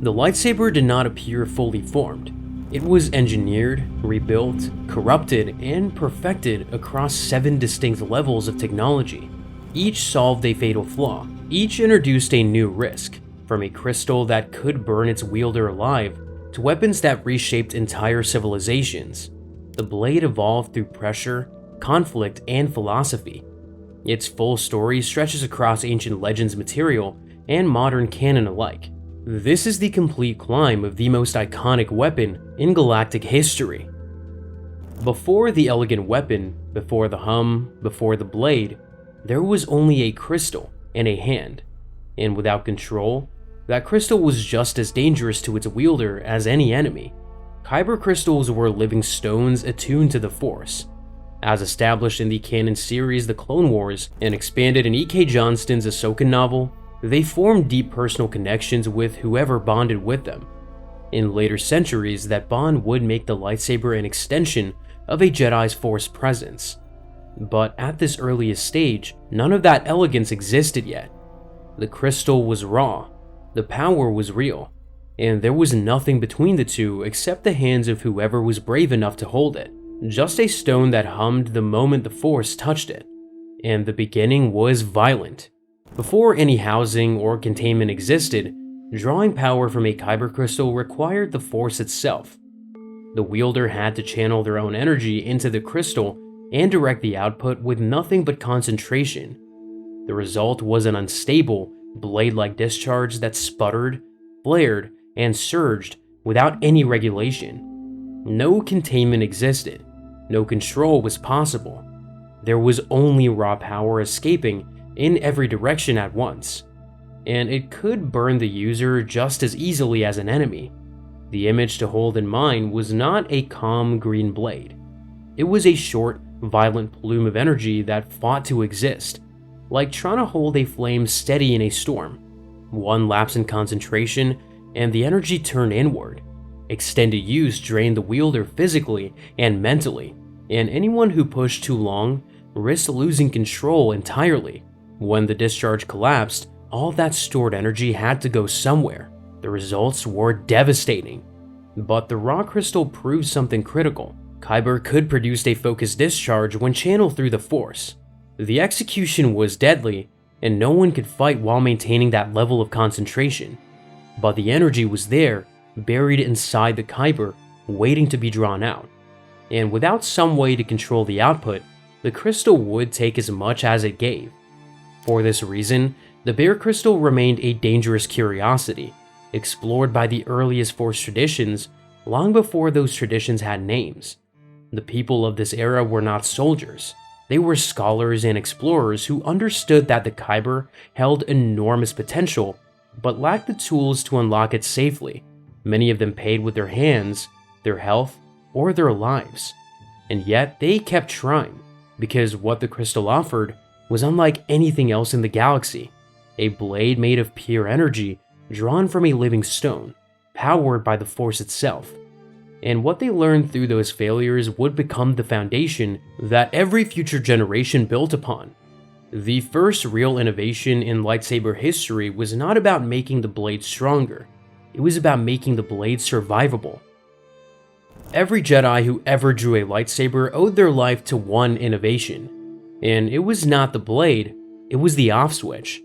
The lightsaber did not appear fully formed. It was engineered, rebuilt, corrupted, and perfected across 7 distinct levels of technology. Each solved a fatal flaw. Each introduced a new risk, from a crystal that could burn its wielder alive to weapons that reshaped entire civilizations. The blade evolved through pressure, conflict, and philosophy. Its full story stretches across ancient legends material and modern canon alike. This is the complete climb of the most iconic weapon in galactic history. Before the elegant weapon, before the hum, before the blade, there was only a crystal and a hand. And without control, that crystal was just as dangerous to its wielder as any enemy. Kyber crystals were living stones attuned to the Force. As established in the canon series The Clone Wars and expanded in E.K. Johnston's Ahsoka novel, they formed deep personal connections with whoever bonded with them. In later centuries, that bond would make the lightsaber an extension of a Jedi's Force presence. But at this earliest stage, none of that elegance existed yet. The crystal was raw, the power was real, and there was nothing between the two except the hands of whoever was brave enough to hold it. Just a stone that hummed the moment the Force touched it. And the beginning was violent. Before any housing or containment existed, drawing power from a kyber crystal required the Force itself. The wielder had to channel their own energy into the crystal and direct the output with nothing but concentration. The result was an unstable, blade-like discharge that sputtered, flared, and surged without any regulation. No containment existed. No control was possible. There was only raw power escaping in every direction at once, and it could burn the user just as easily as an enemy. The image to hold in mind was not a calm green blade. It was a short, violent plume of energy that fought to exist, like trying to hold a flame steady in a storm. One lapse in concentration, and the energy turned inward. Extended use drained the wielder physically and mentally, and anyone who pushed too long risked losing control entirely. When the discharge collapsed, all that stored energy had to go somewhere. The results were devastating. But the raw crystal proved something critical. Kyber could produce a focused discharge when channeled through the Force. The execution was deadly, and no one could fight while maintaining that level of concentration. But the energy was there, buried inside the Kyber, waiting to be drawn out. And without some way to control the output, the crystal would take as much as it gave. For this reason, the bare crystal remained a dangerous curiosity, explored by the earliest Force traditions long before those traditions had names. The people of this era were not soldiers. They were scholars and explorers who understood that the Kyber held enormous potential, but lacked the tools to unlock it safely. Many of them paid with their hands, their health, or their lives. And yet they kept trying, because what the crystal offered was unlike anything else in the galaxy. A blade made of pure energy, drawn from a living stone, powered by the Force itself. And what they learned through those failures would become the foundation that every future generation built upon. The first real innovation in lightsaber history was not about making the blade stronger, it was about making the blade survivable. Every Jedi who ever drew a lightsaber owed their life to one innovation. And it was not the blade, it was the off switch.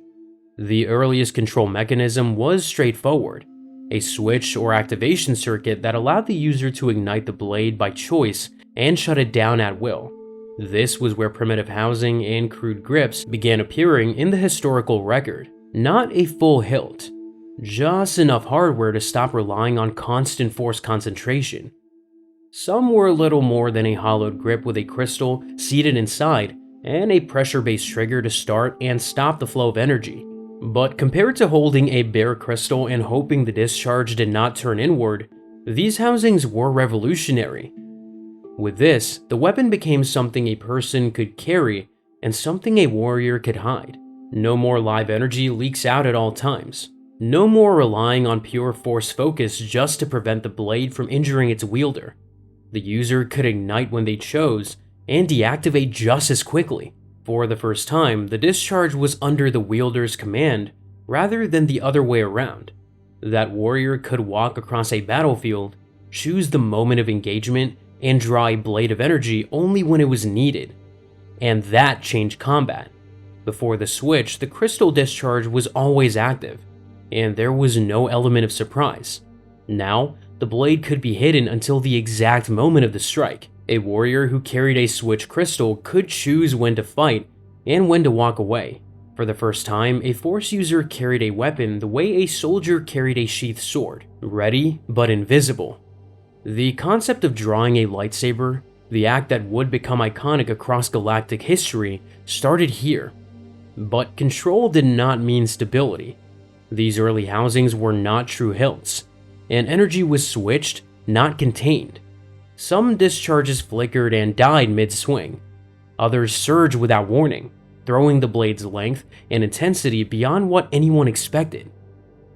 The earliest control mechanism was straightforward, a switch or activation circuit that allowed the user to ignite the blade by choice and shut it down at will. This was where primitive housing and crude grips began appearing in the historical record. Not a full hilt, just enough hardware to stop relying on constant Force concentration. Some were little more than a hollowed grip with a crystal seated inside and a pressure-based trigger to start and stop the flow of energy. But compared to holding a bare crystal and hoping the discharge did not turn inward, these housings were revolutionary. With this, the weapon became something a person could carry and something a warrior could hide. No more live energy leaks out at all times. No more relying on pure Force focus just to prevent the blade from injuring its wielder. The user could ignite when they chose and deactivate just as quickly. For the first time, the discharge was under the wielder's command rather than the other way around. That warrior could walk across a battlefield, choose the moment of engagement, and draw a blade of energy only when it was needed. And that changed combat. Before the switch, the crystal discharge was always active, and there was no element of surprise. Now, the blade could be hidden until the exact moment of the strike. A warrior who carried a switch crystal could choose when to fight and when to walk away. For the first time, a Force user carried a weapon the way a soldier carried a sheathed sword, ready but invisible. The concept of drawing a lightsaber, the act that would become iconic across galactic history, started here. But control did not mean stability. These early housings were not true hilts, and energy was switched, not contained. Some discharges flickered and died mid-swing. Others surged without warning, throwing the blade's length and intensity beyond what anyone expected.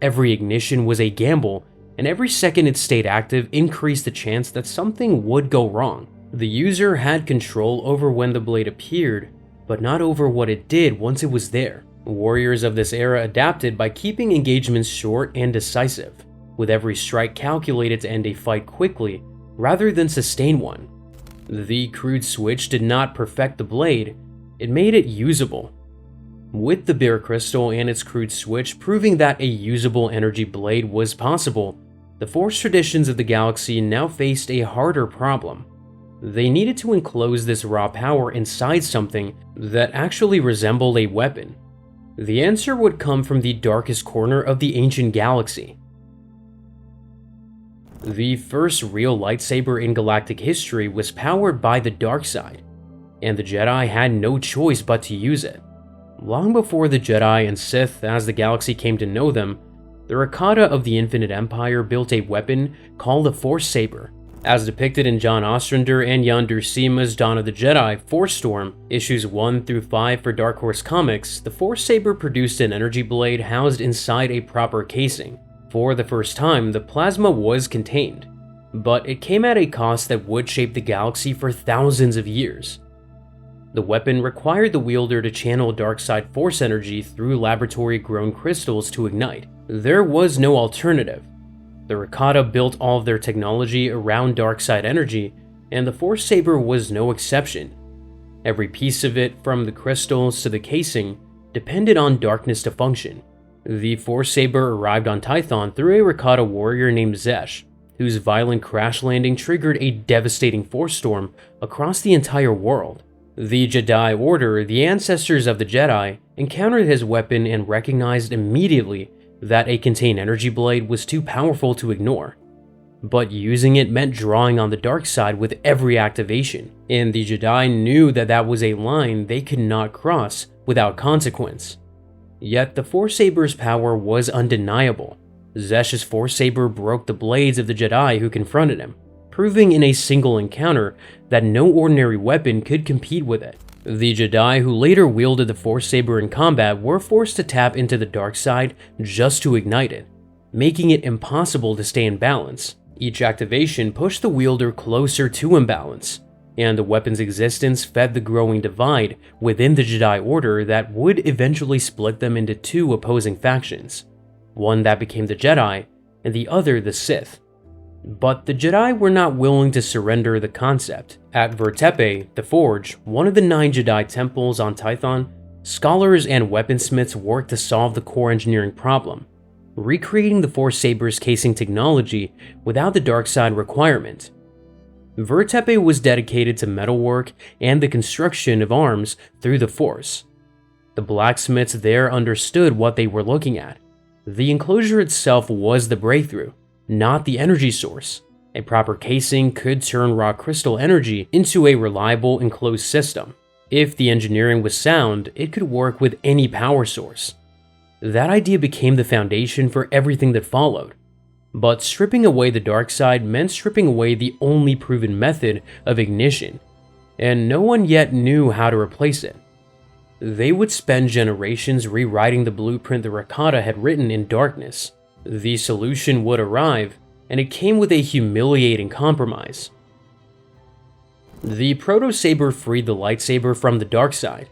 Every ignition was a gamble, and every second it stayed active increased the chance that something would go wrong. The user had control over when the blade appeared, but not over what it did once it was there. Warriors of this era adapted by keeping engagements short and decisive, with every strike calculated to end a fight quickly rather than sustain one. The crude switch did not perfect the blade, it made it usable. With the Bear Crystal and its crude switch proving that a usable energy blade was possible, the Force traditions of the galaxy now faced a harder problem. They needed to enclose this raw power inside something that actually resembled a weapon. The answer would come from the darkest corner of the ancient galaxy. The first real lightsaber in galactic history was powered by the dark side, and the Jedi had no choice but to use it. Long before the Jedi and Sith as the galaxy came to know them, the Rakata of the Infinite Empire built a weapon called the Forcesaber. As depicted in John Ostrander and Jan Duursema's Dawn of the Jedi, Force Storm, issues 1 through 5 for Dark Horse Comics, the Forcesaber produced an energy blade housed inside a proper casing. For the first time, the plasma was contained, but it came at a cost that would shape the galaxy for thousands of years. The weapon required the wielder to channel dark side force energy through laboratory-grown crystals to ignite. There was no alternative. The Rakata built all of their technology around dark side energy, and the Forcesaber was no exception. Every piece of it, from the crystals to the casing, depended on darkness to function. The Forcesaber arrived on Tython through a Rakata warrior named Zesh, whose violent crash landing triggered a devastating force storm across the entire world. The Jedi Order, the ancestors of the Jedi, encountered his weapon and recognized immediately that a contained energy blade was too powerful to ignore. But using it meant drawing on the dark side with every activation, and the Jedi knew that that was a line they could not cross without consequence. Yet the Forcesaber's power was undeniable. Zesh's Forcesaber broke the blades of the Jedi who confronted him, proving in a single encounter that no ordinary weapon could compete with it. The Jedi who later wielded the Forcesaber in combat were forced to tap into the dark side just to ignite it, making it impossible to stay in balance. Each activation pushed the wielder closer to imbalance, and the weapon's existence fed the growing divide within the Jedi Order that would eventually split them into two opposing factions, one that became the Jedi and the other the Sith. But the Jedi were not willing to surrender the concept. At Vertepe, the Forge, one of the 9 Jedi temples on Tython, scholars and weaponsmiths worked to solve the core engineering problem, recreating the Forcesaber's casing technology without the dark side requirement. Vertepe was dedicated to metalwork and the construction of arms through the Force. The blacksmiths there understood what they were looking at. The enclosure itself was the breakthrough, not the energy source. A proper casing could turn raw crystal energy into a reliable enclosed system. If the engineering was sound, it could work with any power source. That idea became the foundation for everything that followed. But stripping away the dark side meant stripping away the only proven method of ignition, and no one yet knew how to replace it. They would spend generations rewriting the blueprint the Rakata had written in darkness. The solution would arrive, and it came with a humiliating compromise. The protosaber freed the lightsaber from the dark side,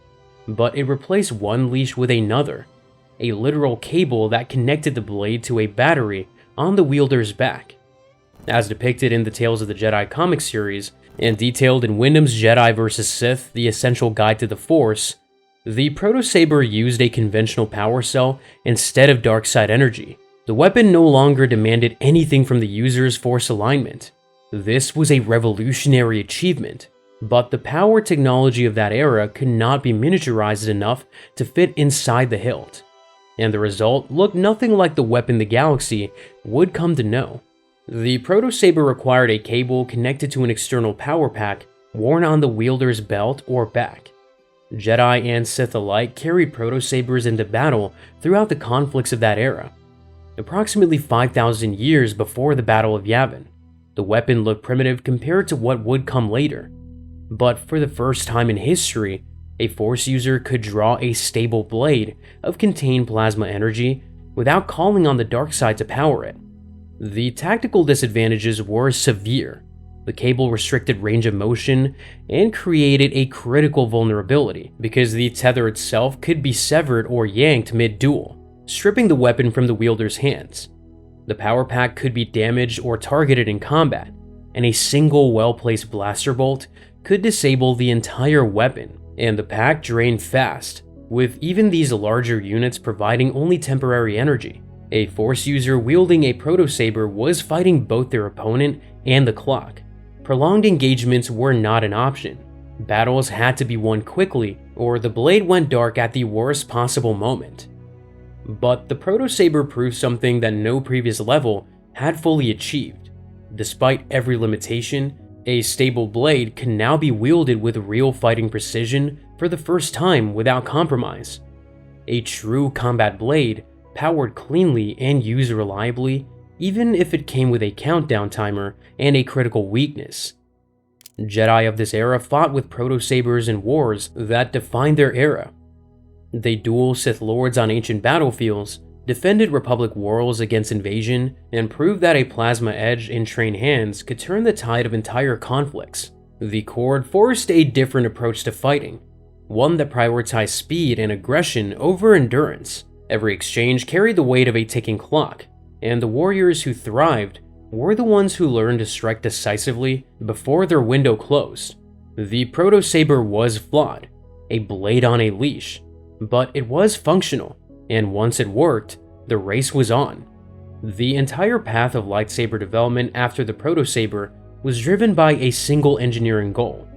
but it replaced one leash with another. a literal cable that connected the blade to a battery on the wielder's back. As depicted in the Tales of the Jedi comic series, and detailed in Wyndham's Jedi vs. Sith, The Essential Guide to the Force, the protosaber used a conventional power cell instead of dark side energy. The weapon no longer demanded anything from the user's force alignment. This was a revolutionary achievement, but the power technology of that era could not be miniaturized enough to fit inside the hilt, and the result looked nothing like the weapon the galaxy would come to know. The protosaber required a cable connected to an external power pack worn on the wielder's belt or back. Jedi and Sith alike carried protosabers into battle throughout the conflicts of that era. Approximately 5,000 years before the Battle of Yavin, the weapon looked primitive compared to what would come later. But for the first time in history, a Force user could draw a stable blade of contained plasma energy without calling on the dark side to power it. The tactical disadvantages were severe. The cable restricted range of motion and created a critical vulnerability because the tether itself could be severed or yanked mid-duel, stripping the weapon from the wielder's hands. The power pack could be damaged or targeted in combat, and a single well-placed blaster bolt could disable the entire weapon, and the pack drained fast, with even these larger units providing only temporary energy. A Force user wielding a protosaber was fighting both their opponent and the clock. Prolonged engagements were not an option. Battles had to be won quickly, or the blade went dark at the worst possible moment. But the protosaber proved something that no previous level had fully achieved. Despite every limitation, a stable blade can now be wielded with real fighting precision for the first time without compromise. A true combat blade, powered cleanly and used reliably, even if it came with a countdown timer and a critical weakness. Jedi of this era fought with protosabers in wars that defined their era. They dueled Sith Lords on ancient battlefields, defended Republic worlds against invasion, and proved that a plasma edge in trained hands could turn the tide of entire conflicts. The Court forced a different approach to fighting, one that prioritized speed and aggression over endurance. Every exchange carried the weight of a ticking clock, and the warriors who thrived were the ones who learned to strike decisively before their window closed. The protosaber was flawed, a blade on a leash, but it was functional, and once it worked, the race was on. The entire path of lightsaber development after the protosaber was driven by a single engineering goal: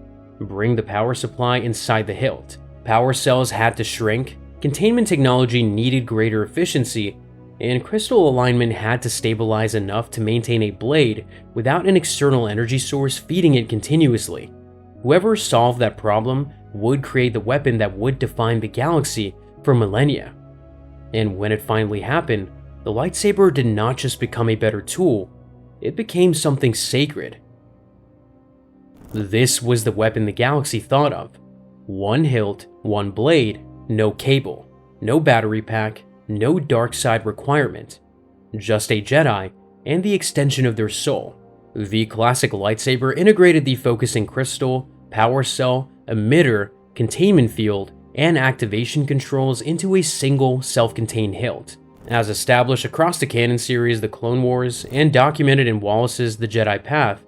bring the power supply inside the hilt. Power cells had to shrink, containment technology needed greater efficiency, and crystal alignment had to stabilize enough to maintain a blade without an external energy source feeding it continuously. Whoever solved that problem would create the weapon that would define the galaxy for millennia. And when it finally happened, the lightsaber did not just become a better tool, it became something sacred. This was the weapon the galaxy thought of. One hilt, one blade, no cable, no battery pack, no dark side requirement. Just a Jedi and the extension of their soul. The classic lightsaber integrated the focusing crystal, power cell, emitter, containment field, and activation controls into a single self-contained hilt. As established across the canon series The Clone Wars and documented in Wallace's The Jedi Path,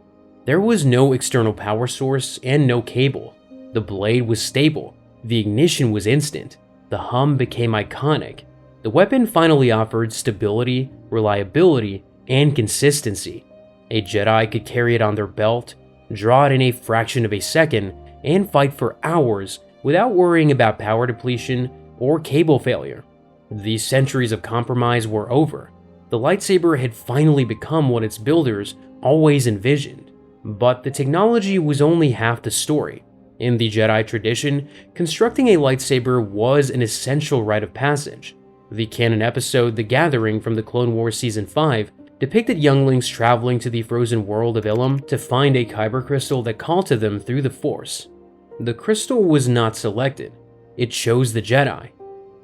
there was no external power source and no cable. The blade was stable, the ignition was instant, the hum became iconic. The weapon finally offered stability, reliability, and consistency. A Jedi could carry it on their belt, draw it in a fraction of a second, and fight for hours without worrying about power depletion or cable failure. The centuries of compromise were over. The lightsaber had finally become what its builders always envisioned. But the technology was only half the story. In the Jedi tradition, constructing a lightsaber was an essential rite of passage. The canon episode The Gathering from the Clone Wars Season 5 depicted younglings traveling to the frozen world of Ilum to find a kyber crystal that called to them through the Force. The crystal was not selected, it chose the Jedi.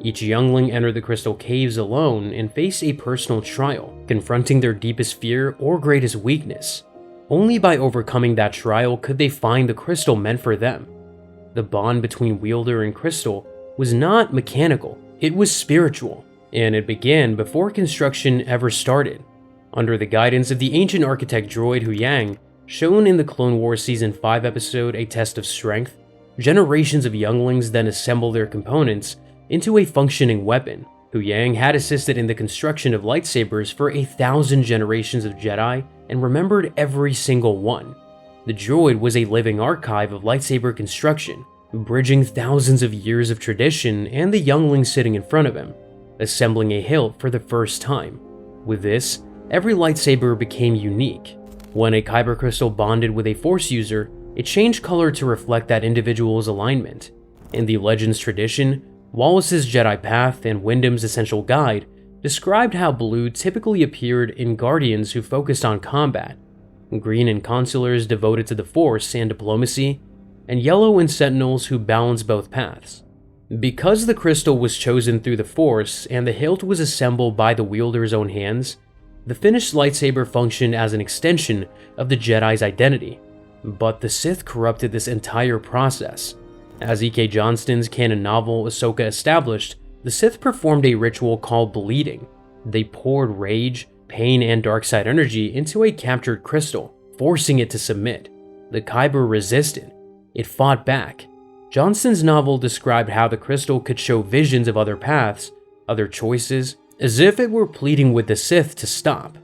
Each youngling entered the crystal caves alone and faced a personal trial, confronting their deepest fear or greatest weakness. Only by overcoming that trial could they find the crystal meant for them. The bond between wielder and crystal was not mechanical, it was spiritual. and it began before construction ever started. Under the guidance of the ancient architect droid Huyang, shown in the Clone Wars Season 5 episode A Test of Strength, generations of younglings then assembled their components into a functioning weapon. Huyang had assisted in the construction of lightsabers for 1,000 generations of Jedi and remembered every single one. The droid was a living archive of lightsaber construction, bridging thousands of years of tradition and the youngling sitting in front of him, assembling a hilt for the first time. With this, every lightsaber became unique. When a kyber crystal bonded with a Force user, it changed color to reflect that individual's alignment. In the Legends tradition, Wallace's Jedi Path and Wyndham's Essential Guide described how blue typically appeared in Guardians who focused on combat, green in Consulars devoted to the Force and diplomacy, and yellow in Sentinels who balance both paths. Because the crystal was chosen through the Force and the hilt was assembled by the wielder's own hands, the finished lightsaber functioned as an extension of the Jedi's identity. But the Sith corrupted this entire process. As E.K. Johnston's canon novel Ahsoka established, the Sith performed a ritual called bleeding. They poured rage, pain, and dark side energy into a captured crystal, forcing it to submit. The kyber resisted. It fought back. Johnston's novel described how the crystal could show visions of other paths, other choices, as if it were pleading with the Sith to stop.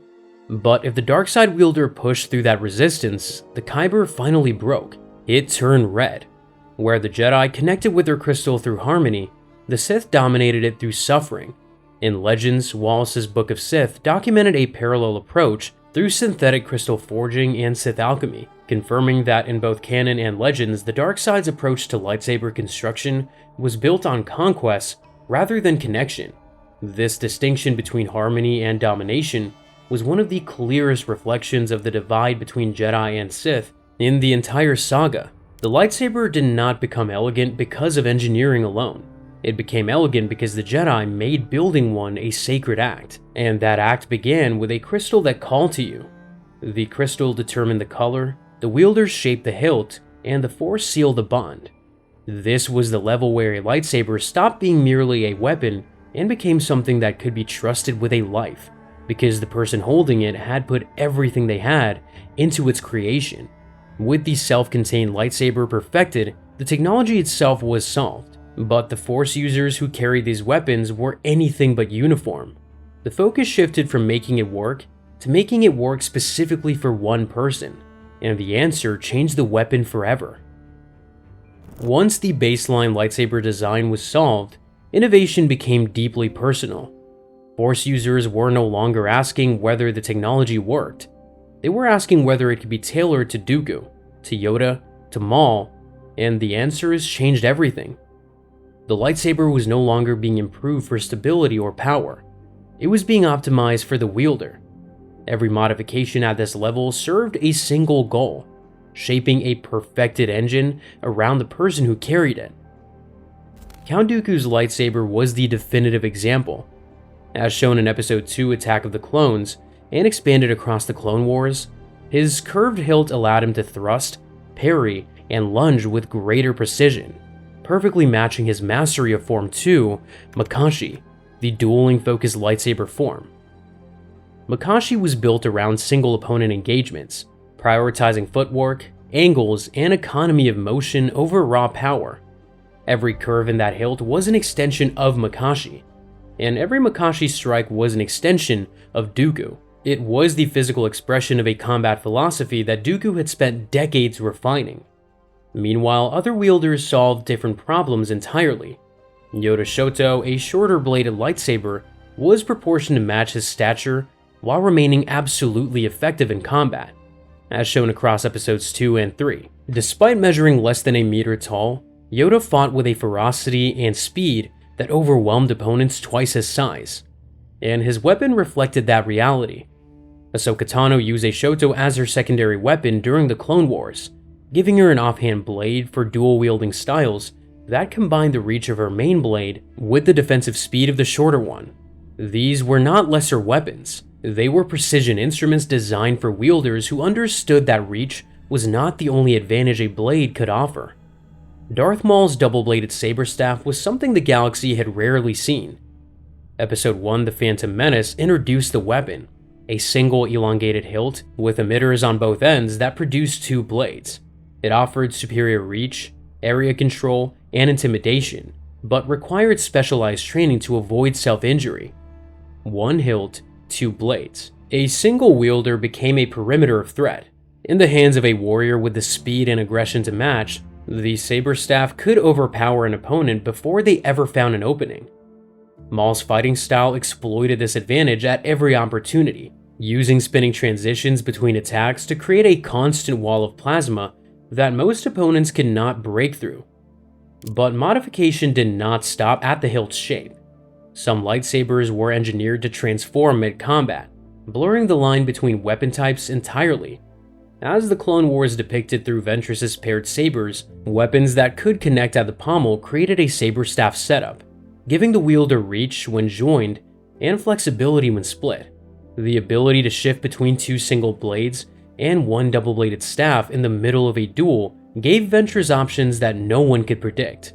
But if the darkseid wielder pushed through that resistance, the kyber finally broke. It turned red. Where the Jedi connected with their crystal through harmony, the Sith dominated it through suffering. In Legends, Wallace's Book of Sith documented a parallel approach through synthetic crystal forging and Sith alchemy, confirming that in both canon and Legends, the darkseid's approach to lightsaber construction was built on conquest rather than connection. This distinction between harmony and domination was one of the clearest reflections of the divide between Jedi and Sith in the entire saga. The lightsaber did not become elegant because of engineering alone. It became elegant because the Jedi made building one a sacred act, and that act began with a crystal that called to you. The crystal determined the color, the wielders shaped the hilt, and the Force sealed the bond. This was the level where a lightsaber stopped being merely a weapon and became something that could be trusted with a life, because the person holding it had put everything they had into its creation. With the self-contained lightsaber perfected, the technology itself was solved, but the Force users who carried these weapons were anything but uniform. The focus shifted from making it work to making it work specifically for one person, and the answer changed the weapon forever. Once the baseline lightsaber design was solved, innovation became deeply personal. Force users were no longer asking whether the technology worked. They were asking whether it could be tailored to Dooku, to Yoda, to Maul, and the answers changed everything. The lightsaber was no longer being improved for stability or power. It was being optimized for the wielder. Every modification at this level served a single goal, shaping a perfected engine around the person who carried it. Count Dooku's lightsaber was the definitive example. As shown in Episode 2 Attack of the Clones, and expanded across the Clone Wars, his curved hilt allowed him to thrust, parry, and lunge with greater precision, perfectly matching his mastery of Form 2, Makashi, the dueling-focused lightsaber form. Makashi was built around single-opponent engagements, prioritizing footwork, angles, and economy of motion over raw power. Every curve in that hilt was an extension of Makashi, and every Makashi strike was an extension of Dooku. It was the physical expression of a combat philosophy that Dooku had spent decades refining. Meanwhile, other wielders solved different problems entirely. Yoda Shoto, a shorter-bladed lightsaber, was proportioned to match his stature while remaining absolutely effective in combat, as shown across episodes 2 and 3. Despite measuring less than a meter tall, Yoda fought with a ferocity and speed that overwhelmed opponents twice his size, and his weapon reflected that reality. Ahsoka Tano used a Shoto as her secondary weapon during the Clone Wars, giving her an offhand blade for dual-wielding styles that combined the reach of her main blade with the defensive speed of the shorter one. These were not lesser weapons, they were precision instruments designed for wielders who understood that reach was not the only advantage a blade could offer. Darth Maul's double-bladed saber staff was something the galaxy had rarely seen. Episode 1, The Phantom Menace, introduced the weapon, a single elongated hilt with emitters on both ends that produced two blades. It offered superior reach, area control, and intimidation, but required specialized training to avoid self-injury. One hilt, two blades. A single wielder became a perimeter of threat. In the hands of a warrior with the speed and aggression to match, the saber staff could overpower an opponent before they ever found an opening. Maul's fighting style exploited this advantage at every opportunity, using spinning transitions between attacks to create a constant wall of plasma that most opponents could not break through. But modification did not stop at the hilt's shape. Some lightsabers were engineered to transform mid-combat, blurring the line between weapon types entirely. As the Clone Wars depicted through Ventress's paired sabers, weapons that could connect at the pommel created a saber staff setup, giving the wielder reach when joined and flexibility when split. The ability to shift between two single blades and one double-bladed staff in the middle of a duel gave Ventress options that no one could predict.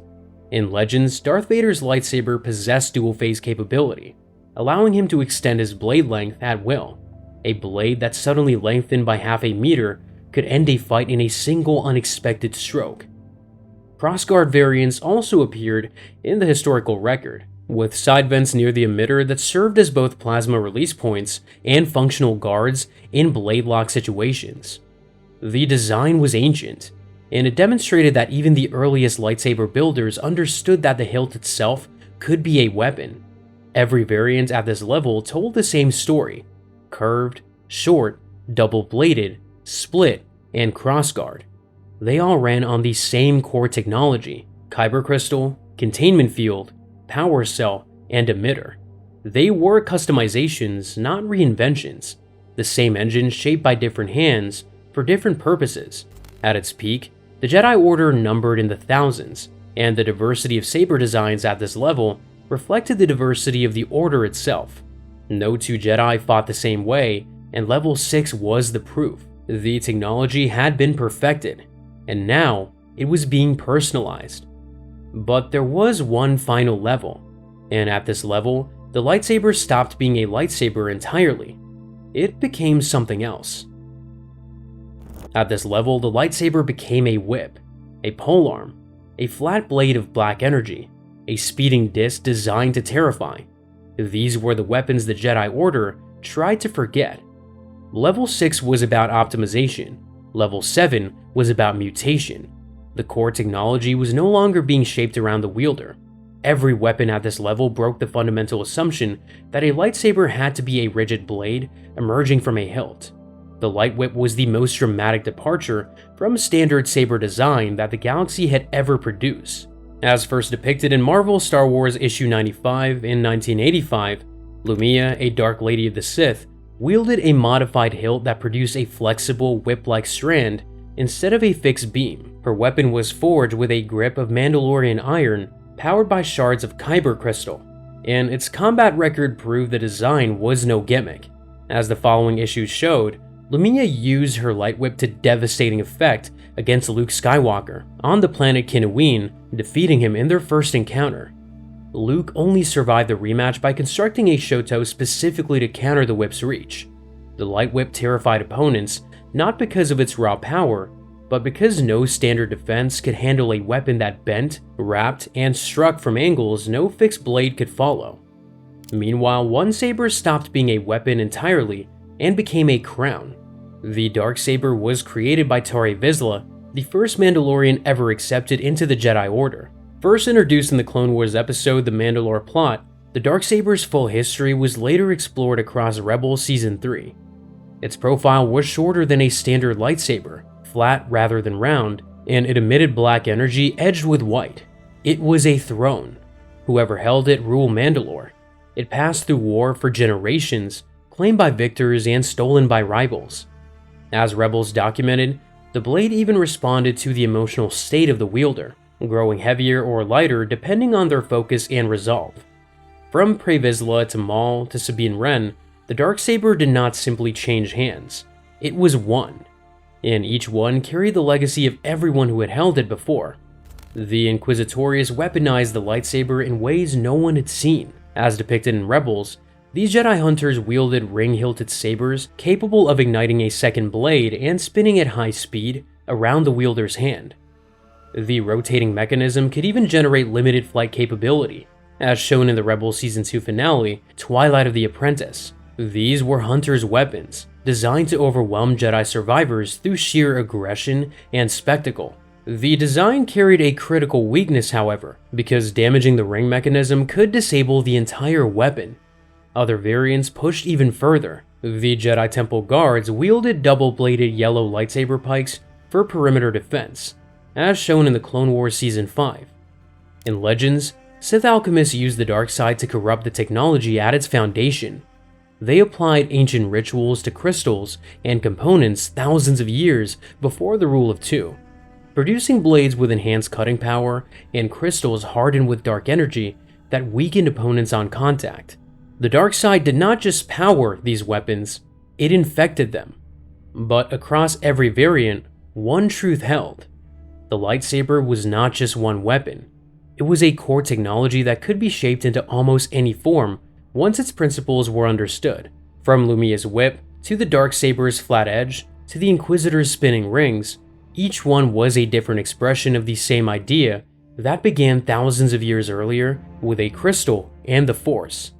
In Legends, Darth Vader's lightsaber possessed dual-phase capability, allowing him to extend his blade length at will. A blade that suddenly lengthened by half a meter could end a fight in a single unexpected stroke. Crossguard variants also appeared in the historical record, with side vents near the emitter that served as both plasma release points and functional guards in blade lock situations. The design was ancient, and it demonstrated that even the earliest lightsaber builders understood that the hilt itself could be a weapon. Every variant at this level told the same story: curved, short, double-bladed, split, and crossguard. They all ran on the same core technology: kyber crystal, containment field, power cell, and emitter. They were customizations, not reinventions. The same engine shaped by different hands for different purposes. At its peak, the Jedi Order numbered in the thousands, and the diversity of saber designs at this level reflected the diversity of the Order itself. No two Jedi fought the same way, and level 6 was the proof. The technology had been perfected, and now it was being personalized. But there was one final level, and at this level, the lightsaber stopped being a lightsaber entirely. It became something else. At this level, the lightsaber became a whip, a polearm, a flat blade of black energy, a speeding disc designed to terrify. These were the weapons the Jedi Order tried to forget. Level 6 was about optimization. Level 7 was about mutation. The core technology was no longer being shaped around the wielder. Every weapon at this level broke the fundamental assumption that a lightsaber had to be a rigid blade emerging from a hilt. The lightwhip was the most dramatic departure from standard saber design that the galaxy had ever produced. As first depicted in Marvel's Star Wars issue 95 in 1985, Lumia, a Dark Lady of the Sith, wielded a modified hilt that produced a flexible whip-like strand instead of a fixed beam. Her weapon was forged with a grip of Mandalorian iron powered by shards of kyber crystal, and its combat record proved the design was no gimmick. As the following issues showed, Lumia used her lightwhip to devastating effect against Luke Skywalker on the planet Kinoween, defeating him in their first encounter. Luke only survived the rematch by constructing a Shoto specifically to counter the whip's reach. The lightwhip terrified opponents not because of its raw power, but because no standard defense could handle a weapon that bent, wrapped, and struck from angles no fixed blade could follow. Meanwhile, one saber stopped being a weapon entirely and became a crown. The Darksaber was created by Tari Vizsla, the first Mandalorian ever accepted into the Jedi Order. First introduced in the Clone Wars episode The Mandalore Plot, the Darksaber's full history was later explored across Rebels Season 3. Its profile was shorter than a standard lightsaber, flat rather than round, and it emitted black energy edged with white. It was a throne. Whoever held it ruled Mandalore. It passed through war for generations, claimed by victors and stolen by rivals. As Rebels documented, the blade even responded to the emotional state of the wielder, growing heavier or lighter depending on their focus and resolve. From Pre Vizsla to Maul to Sabine Wren, the Darksaber did not simply change hands. It was one, and each one carried the legacy of everyone who had held it before. The Inquisitorius weaponized the lightsaber in ways no one had seen. As depicted in Rebels, these Jedi hunters wielded ring-hilted sabers capable of igniting a second blade and spinning at high speed around the wielder's hand. The rotating mechanism could even generate limited flight capability, as shown in the Rebels Season 2 finale, Twilight of the Apprentice. These were hunters' weapons, designed to overwhelm Jedi survivors through sheer aggression and spectacle. The design carried a critical weakness, however, because damaging the ring mechanism could disable the entire weapon. Other variants pushed even further. The Jedi Temple guards wielded double-bladed yellow lightsaber pikes for perimeter defense, as shown in the Clone Wars Season 5. In Legends, Sith alchemists used the dark side to corrupt the technology at its foundation. They applied ancient rituals to crystals and components thousands of years before the Rule of Two, producing blades with enhanced cutting power and crystals hardened with dark energy that weakened opponents on contact. The dark side did not just power these weapons, it infected them. But across every variant, one truth held. The lightsaber was not just one weapon. It was a core technology that could be shaped into almost any form once its principles were understood. From Lumiya's whip, to the Darksaber's flat edge, to the Inquisitor's spinning rings, each one was a different expression of the same idea that began thousands of years earlier with a crystal and the Force.